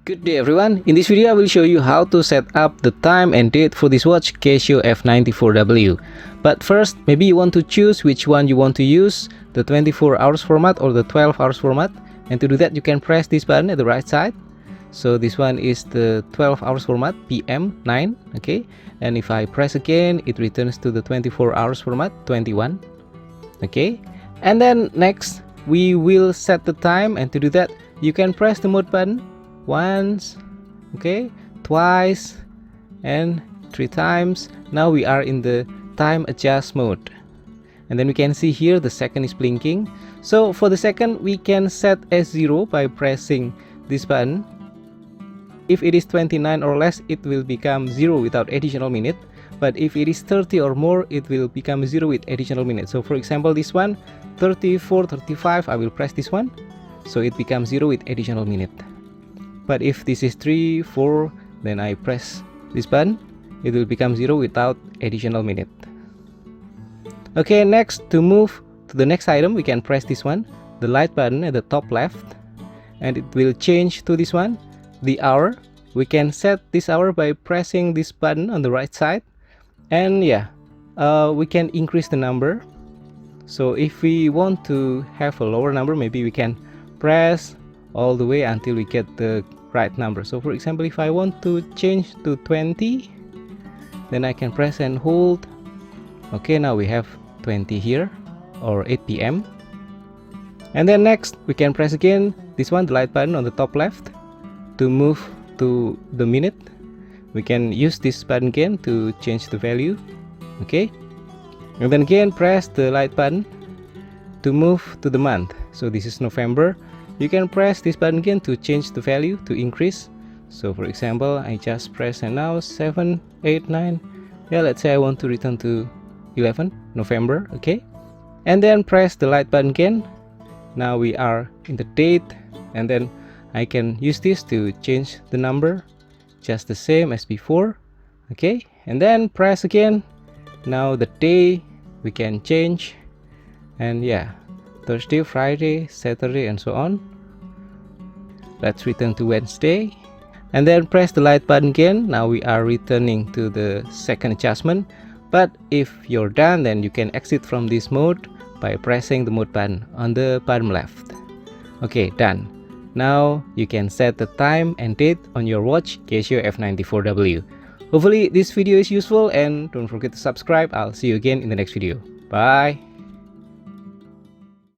Good day everyone, in this video I will show you how to set up the time and date for this watch Casio F94W. But first, maybe you want to choose which one you want to use, the 24 hours format or the 12 hours format. And to do that you can press this button at the right side. So this one is the 12 hours format, PM 9, okay. And if I press again, it returns to the 24 hours format, 21, okay. And then next, we will set the time, and to do that you can press the mode button once, okay, twice, and 3 times. Now we are in the time adjust mode, and then we can see here the second is blinking. So for the second we can set as 0 by pressing this button. If it is 29 or less, it will become 0 without additional minute, but if it is 30 or more, it will become 0 with additional minute. So for example, this one 34, 35, I will press this one, so it becomes 0 with additional minute. But if this is 3, 4, then I press this button, it will become 0 without additional minute. Okay, next, to move to the next item, we can press this one, the light button at the top left, and it will change to this one, the hour. We can set this hour by pressing this button on the right side, and yeah, we can increase the number. So if we want to have a lower number, maybe we can press all the way until we get the right number. So for example, if I want to change to 20, then I can press and hold. Okay, now we have 20 here, or 8 PM. And then next we can press again this one, the light button on the top left, to move to the minute. We can use this button again to change the value, okay. And then again press the light button to move to the month. So this is November. You can press this button again to change the value, to increase. So for example, I just press, and now 7, 8, 9, yeah, let's say I want to return to 11 November, okay. And then press the light button again. Now we are in the date, and then I can use this to change the number just the same as before, okay. And then press again. Now the day we can change, and yeah, Thursday, Friday, Saturday, and so on. Let's return to Wednesday, and then press the light button again. Now we are returning to the second adjustment. But if you're done, then you can exit from this mode by pressing the mode button on the bottom left. Okay, done. Now you can set the time and date on your watch Casio F94W. Hopefully this video is useful, and don't forget to subscribe. I'll see you again in the next video. Bye.